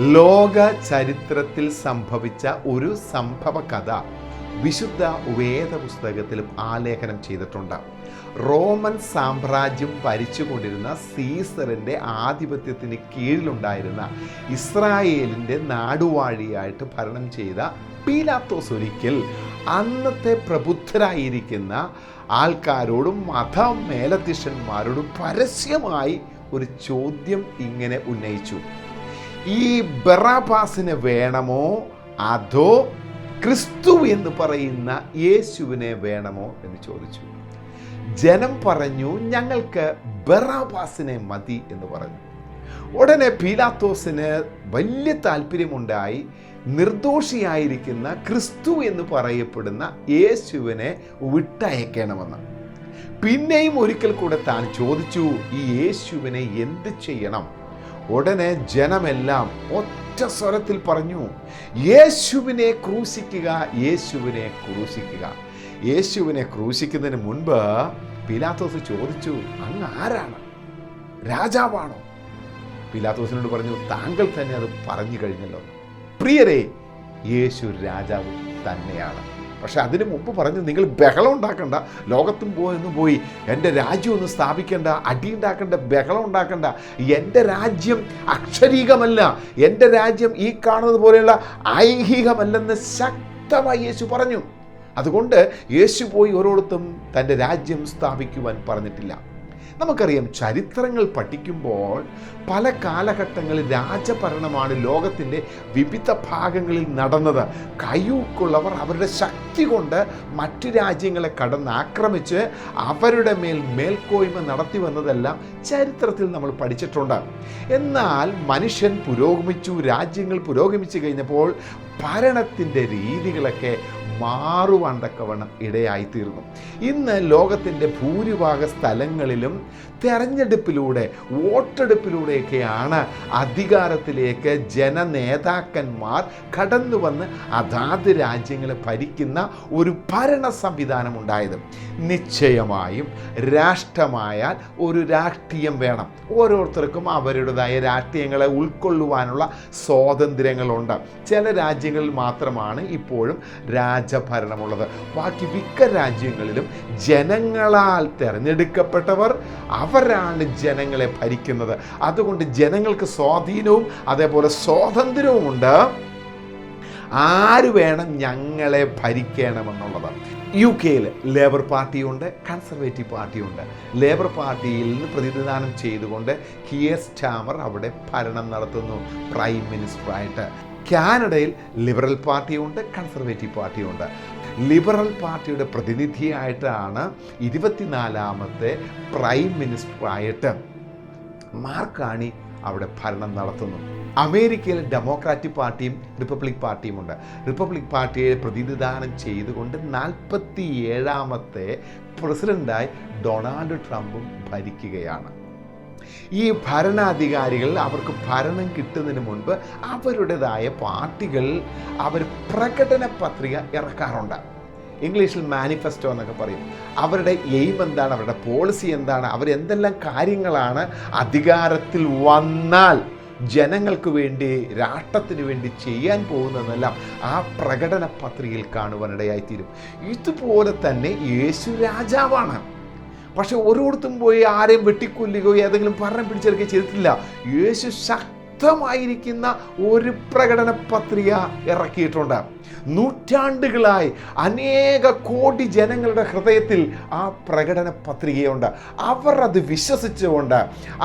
ലോക ചരിത്രത്തിൽ സംഭവിച്ച ഒരു സംഭവ കഥ വിശുദ്ധ വേദപുസ്തകത്തിലും ആലേഖനം ചെയ്തിട്ടുണ്ട്. റോമൻ സാമ്രാജ്യം ഭരിച്ചുകൊണ്ടിരുന്ന സീസറിൻ്റെ ആധിപത്യത്തിന് കീഴിലുണ്ടായിരുന്ന ഇസ്രായേലിൻ്റെ നാടുവാഴിയായിട്ട് ഭരണം ചെയ്ത പീലാത്തോസ് ഒരിക്കൽ അന്നത്തെ പ്രബുദ്ധരായിരിക്കുന്ന ആൾക്കാരോടും മത മേലധ്യക്ഷന്മാരോടും പരസ്യമായി ഒരു ചോദ്യം ഇങ്ങനെ ഉന്നയിച്ചു: ഈ ബറാബാസിനെ വേണമോ അതോ ക്രിസ്തു എന്ന് പറയുന്ന യേശുവിനെ വേണമോ എന്ന് ചോദിച്ചു. ജനം പറഞ്ഞു, ഞങ്ങൾക്ക് ബറാബാസിനെ മതി എന്ന് പറഞ്ഞു. ഉടനെ പീലാത്തോസിന് വലിയ താല്പര്യമുണ്ടായി നിർദോഷിയായിരിക്കുന്ന ക്രിസ്തു എന്ന് പറയപ്പെടുന്ന യേശുവിനെ വിട്ടയക്കണമെന്ന്. പിന്നെയും ഒരിക്കൽ കൂടെ താൻ ചോദിച്ചു, ഈ യേശുവിനെ എന്ത് ചെയ്യണം? ഉടനെ ജനമെല്ലാം ഒറ്റ സ്വരത്തിൽ പറഞ്ഞു, യേശുവിനെ ക്രൂശിക്കുക, യേശുവിനെ ക്രൂശിക്കുക. യേശുവിനെ ക്രൂശിക്കുന്നതിന് മുൻപ് പീലാത്തോസ് ചോദിച്ചു, അങ്ങ് ആരാണ്? രാജാവാണോ? പീലാത്തോസിനോട് പറഞ്ഞു, താങ്കൾ തന്നെ അത് പറഞ്ഞു കഴിഞ്ഞല്ലോ. പ്രിയരെ, യേശു രാജാവ് തന്നെയാണ്. പക്ഷെ അതിനു മുമ്പ് പറഞ്ഞു, നിങ്ങൾ ബഹളം ഉണ്ടാക്കണ്ട, ലോകത്തും പോയി എൻ്റെ രാജ്യം ഒന്ന് സ്ഥാപിക്കേണ്ട, അടിയുണ്ടാക്കേണ്ട, ബഹളം ഉണ്ടാക്കണ്ട. എൻ്റെ രാജ്യം അക്ഷരീകമല്ല, എൻ്റെ രാജ്യം ഈ കാണുന്നത് പോലെയുള്ള ഐഹികമല്ലെന്ന് ശക്തമായി യേശു പറഞ്ഞു. അതുകൊണ്ട് യേശു പോയി ഓരോരുത്തരും തൻ്റെ രാജ്യം സ്ഥാപിക്കുവാൻ പറഞ്ഞിട്ടില്ല. നമുക്കറിയാം, ചരിത്രങ്ങൾ പഠിക്കുമ്പോൾ പല കാലഘട്ടങ്ങളിൽ രാജഭരണമാണ് ലോകത്തിൻ്റെ വിവിധ ഭാഗങ്ങളിൽ നടന്നത്. കയ്യൂക്കുള്ളവർ അവരുടെ ശക്തി കൊണ്ട് മറ്റു രാജ്യങ്ങളെ കടന്നാക്രമിച്ച് അവരുടെ മേൽക്കോയ്മ നടത്തി വന്നതെല്ലാം ചരിത്രത്തിൽ നമ്മൾ പഠിച്ചിട്ടുണ്ട്. എന്നാൽ മനുഷ്യൻ പുരോഗമിച്ചു, രാജ്യങ്ങൾ പുരോഗമിച്ചു കഴിഞ്ഞപ്പോൾ ഭരണത്തിൻ്റെ രീതികളൊക്കെ മാറുവാൻ തക്കവണ്ണം ഇടയായിത്തീർന്നു. ഇന്ന് ലോകത്തിൻ്റെ ഭൂരിഭാഗ സ്ഥലങ്ങളിലും തെരഞ്ഞെടുപ്പിലൂടെ, വോട്ടെടുപ്പിലൂടെയൊക്കെയാണ് അധികാരത്തിലേക്ക് ജനനേതാക്കന്മാർ കടന്നു വന്ന് അതാത് രാജ്യങ്ങളെ ഭരിക്കുന്ന ഒരു ഭരണ സംവിധാനം ഉണ്ടായത്. നിശ്ചയമായും രാഷ്ട്രമായാൽ ഒരു രാഷ്ട്രീയം വേണം. ഓരോരുത്തർക്കും അവരുടേതായ രാഷ്ട്രീയങ്ങളെ ഉൾക്കൊള്ളുവാനുള്ള സ്വാതന്ത്ര്യങ്ങളുണ്ട്. ചില രാജ്യങ്ങളിൽ മാത്രമാണ് ഇപ്പോഴും രാജഭരണമുള്ളത്. ബാക്കി മിക്ക രാജ്യങ്ങളിലും ജനങ്ങളാൽ തിരഞ്ഞെടുക്കപ്പെട്ടവർ അവരാണ് ജനങ്ങളെ ഭരിക്കുന്നത്. അതുകൊണ്ട് ജനങ്ങൾക്ക് സ്വാധീനവും അതേപോലെ സ്വാതന്ത്ര്യവുമുണ്ട്. ആര് വേണം ഞങ്ങളെ ഭരിക്കണമെന്നുള്ളത്. UK-യിൽ ലേബർ പാർട്ടിയുണ്ട്, കൺസർവേറ്റീവ് പാർട്ടിയുണ്ട്. ലേബർ പാർട്ടിയിൽ നിന്ന് പ്രതിനിധാനം ചെയ്തുകൊണ്ട് കിയർ സ്റ്റാമർ അവിടെ ഭരണം നടത്തുന്നു പ്രൈം മിനിസ്റ്ററായിട്ട്. കാനഡയിൽ ലിബറൽ പാർട്ടിയുണ്ട്, കൺസർവേറ്റീവ് പാർട്ടിയുണ്ട്. ലിബറൽ പാർട്ടിയുടെ പ്രതിനിധിയായിട്ടാണ് 24ാമത്തെ പ്രൈം മിനിസ്റ്ററായിട്ട് മാർക്ക് കാർണി അവിടെ ഭരണം നടത്തുന്നു. അമേരിക്കയിൽ ഡെമോക്രാറ്റിക് പാർട്ടിയും റിപ്പബ്ലിക് പാർട്ടിയുമുണ്ട്. റിപ്പബ്ലിക് പാർട്ടിയെ പ്രതിനിധാനം ചെയ്തുകൊണ്ട് 47ാമത്തെ പ്രസിഡന്റായി ഡൊണാൾഡ് ട്രംപും ഭരിക്കുകയാണ്. ഈ ഭരണാധികാരികൾ അവർക്ക് ഭരണം കിട്ടുന്നതിന് മുൻപ് അവരുടേതായ പാർട്ടികൾ അവർ പ്രകടന പത്രിക ഇറക്കാറുണ്ട്. ഇംഗ്ലീഷിൽ മാനിഫെസ്റ്റോ എന്നൊക്കെ പറയും. അവരുടെ എയിം എന്താണ്, അവരുടെ പോളിസി എന്താണ്, അവരെന്തെല്ലാം കാര്യങ്ങളാണ് അധികാരത്തിൽ വന്നാൽ ജനങ്ങൾക്ക് വേണ്ടി, രാഷ്ട്രത്തിന് വേണ്ടി ചെയ്യാൻ പോകുന്നതെന്നെല്ലാം ആ പ്രകടന പത്രികയിൽ കാണുവാനിടയായിത്തീരും. ഇതുപോലെ തന്നെ യേശു രാജാവാണ്. പക്ഷെ ഓരോരുത്തും പോയി ആരെയും വെട്ടിക്കൊല്ലുകയോ ഏതെങ്കിലും ഭരണം പിടിച്ചെടുക്കുകയോ ചെയ്തിട്ടില്ല. യേശു ശക്തമായിരിക്കുന്ന ഒരു പ്രകടന പത്രിക ഇറക്കിയിട്ടുണ്ട്. നൂറ്റാണ്ടുകളായി അനേക കോടി ജനങ്ങളുടെ ഹൃദയത്തിൽ ആ പ്രകടന പത്രികയുണ്ട്. അവർ അത് വിശ്വസിച്ചുകൊണ്ട്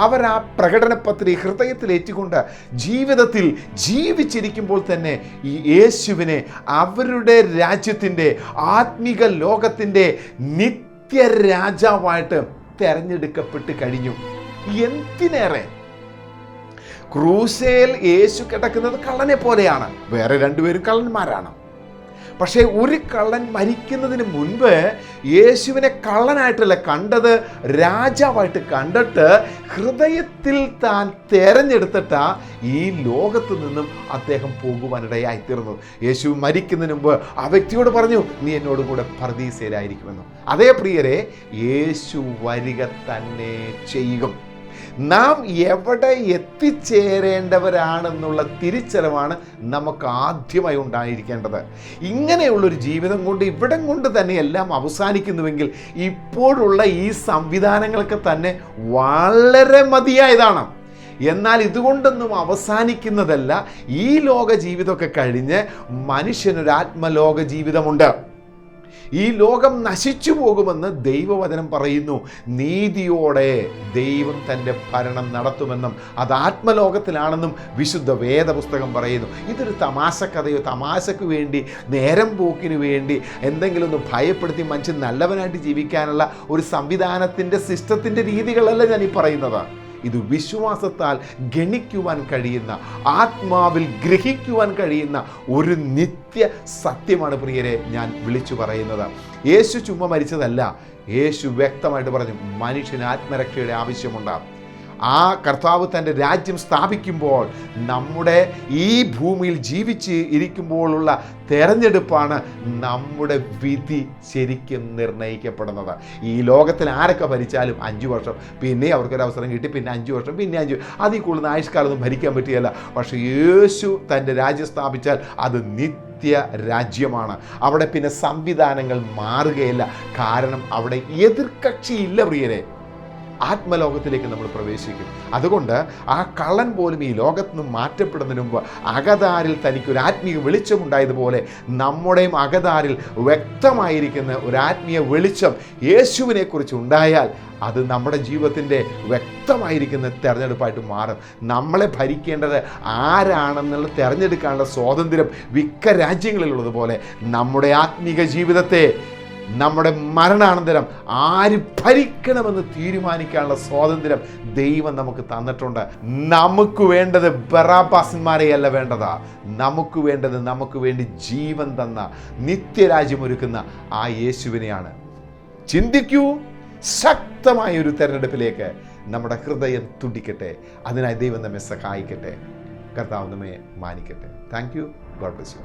അവർ ആ പ്രകടന പത്രിക ഹൃദയത്തിലേറ്റുകൊണ്ട് ജീവിതത്തിൽ ജീവിച്ചിരിക്കുമ്പോൾ തന്നെ ഈ യേശുവിനെ അവരുടെ രാജ്യത്തിൻ്റെ, ആത്മീക ലോകത്തിൻ്റെ രാജാവായിട്ട് തെരഞ്ഞെടുക്കപ്പെട്ട് കഴിഞ്ഞു. എന്തിനേറെ, ക്രൂശേൽ യേശു കിടക്കുന്നത് കള്ളനെ പോലെയാണ്. വേറെ രണ്ടുപേരും കള്ളന്മാരാണ്. പക്ഷേ ഒരു കള്ളൻ മരിക്കുന്നതിന് മുൻപ് യേശുവിനെ കള്ളനായിട്ടല്ല കണ്ടത്, രാജാവായിട്ട് കണ്ടിട്ട് ഹൃദയത്തിൽ താൻ തെരഞ്ഞെടുത്തിട്ട് ഈ ലോകത്ത് നിന്നും അദ്ദേഹം പോകുവാനിടയായിത്തീർന്നു. യേശു മരിക്കുന്നതിന് മുമ്പ് ആ വ്യക്തിയോട് പറഞ്ഞു, നീ എന്നോട് കൂടെ പർദീസയിലായിരിക്കുമെന്ന്. അതേ പ്രിയരെ, യേശു വരിക തന്നെ ചെയ്യും. നാം എവിടെ എത്തിച്ചേരേണ്ടവരാണെന്നുള്ള തിരിച്ചറിവാണ് നമുക്ക് ആദ്യമായി ഉണ്ടായിരിക്കേണ്ടത്. ഇങ്ങനെയുള്ളൊരു ജീവിതം കൊണ്ട് ഇവിടം കൊണ്ട് തന്നെ എല്ലാം അവസാനിക്കുന്നുവെങ്കിൽ ഇപ്പോഴുള്ള ഈ സംവിധാനങ്ങളൊക്കെ തന്നെ വളരെ മതിയായതാണ്. എന്നാൽ ഇതുകൊണ്ടൊന്നും അവസാനിക്കുന്നതല്ല. ഈ ലോക ജീവിതമൊക്കെ കഴിഞ്ഞ് മനുഷ്യനൊരു ആത്മലോക ജീവിതമുണ്ട്. ഈ ലോകം നശിച്ചു പോകുമെന്ന് ദൈവവചനം പറയുന്നു. നീതിയോടെ ദൈവം തൻ്റെ ഭരണം നടത്തുമെന്നും അത് ആത്മലോകത്തിലാണെന്നും വിശുദ്ധ വേദപുസ്തകം പറയുന്നു. ഇതൊരു തമാശ കഥയോ തമാശയ്ക്ക് വേണ്ടി നേരം പോക്കിന് വേണ്ടി എന്തെങ്കിലും ഒന്ന് ഭയപ്പെടുത്തി മനുഷ്യൻ നല്ലവനായിട്ട് ജീവിക്കാനുള്ള ഒരു സംവിധാനത്തിൻ്റെ സിസ്റ്റത്തിൻ്റെ രീതികളല്ല ഞാൻ ഈ പറയുന്നത്. ഇത് വിശ്വാസത്താൽ ഗണിക്കുവാൻ കഴിയുന്ന, ആത്മാവിൽ ഗ്രഹിക്കുവാൻ കഴിയുന്ന ഒരു നിത്യ സത്യമാണ് പ്രിയരെ ഞാൻ വിളിച്ചു പറയുന്നത്. യേശു ചുമ്മാ മരിച്ചതല്ല. യേശു വ്യക്തമായിട്ട് പറഞ്ഞു മനുഷ്യന് ആത്മരക്ഷയുടെ ആവശ്യമുണ്ടാകും. ആ കർത്താവ് തൻ്റെ രാജ്യം സ്ഥാപിക്കുമ്പോൾ നമ്മുടെ ഈ ഭൂമിയിൽ ജീവിച്ച് ഇരിക്കുമ്പോഴുള്ള തെരഞ്ഞെടുപ്പാണ് നമ്മുടെ വിധി ശരിക്കും നിർണ്ണയിക്കപ്പെടുന്നത്. ഈ ലോകത്തിൽ ആരൊക്കെ ഭരിച്ചാലും 5 വർഷം, പിന്നെ അവർക്കൊരവസരം കിട്ടി, പിന്നെ 5 വർഷം, പിന്നെ 5, അതിൽ കൂടുതൽ ആയുഷ്കാലമൊന്നും ഭരിക്കാൻ പറ്റുകയില്ല. പക്ഷേ യേശു തൻ്റെ രാജ്യം സ്ഥാപിച്ചാൽ അത് നിത്യ രാജ്യമാണ്. അവിടെ പിന്നെ സംവിധാനങ്ങൾ മാറുകയില്ല. കാരണം അവിടെ എതിർകക്ഷിയില്ല പ്രിയരെ. ആത്മലോകത്തിലേക്ക് നമ്മൾ പ്രവേശിക്കും. അതുകൊണ്ട് ആ കള്ളൻ പോലും ഈ ലോകത്ത് നിന്ന് മാറ്റപ്പെടുന്നതിന് മുമ്പ് അകതാരിൽ തനിക്കൊരു ആത്മീയ വെളിച്ചമുണ്ടായതുപോലെ നമ്മുടെയും അകതാരിൽ വ്യക്തമായിരിക്കുന്ന ഒരു ആത്മീയ വെളിച്ചം യേശുവിനെക്കുറിച്ച് ഉണ്ടായാൽ അത് നമ്മുടെ ജീവിതത്തിൻ്റെ വ്യക്തമായിരിക്കുന്ന തിരഞ്ഞെടുപ്പായിട്ട് മാറും. നമ്മളെ ഭരിക്കേണ്ടത് ആരാണെന്നുള്ള തിരഞ്ഞെടുക്കാനുള്ള സ്വാതന്ത്ര്യം മിക്ക രാജ്യങ്ങളിലുള്ളതുപോലെ നമ്മുടെ ആത്മീക ജീവിതത്തെ നമ്മുടെ മരണാനന്തരം ആര് ഭരിക്കണമെന്ന് തീരുമാനിക്കാനുള്ള സ്വാതന്ത്ര്യം ദൈവം നമുക്ക് തന്നിട്ടുണ്ട്. നമുക്ക് വേണ്ടത് ബറാബാസന്മാരെയല്ല വേണ്ടതാ. നമുക്ക് വേണ്ടത് നമുക്ക് വേണ്ടി ജീവൻ തന്ന നിത്യരാജ്യം ഒരുക്കുന്ന ആ യേശുവിനെയാണ്. ചിന്തിക്കൂ. ശക്തമായ ഒരു തെരഞ്ഞെടുപ്പിലേക്ക് നമ്മുടെ ഹൃദയം തുടിക്കട്ടെ. അതിനായി ദൈവം നമ്മെ സഹായിക്കട്ടെ. കർത്താവ് നമ്മെ മാനിക്കട്ടെ. Thank you. God bless U.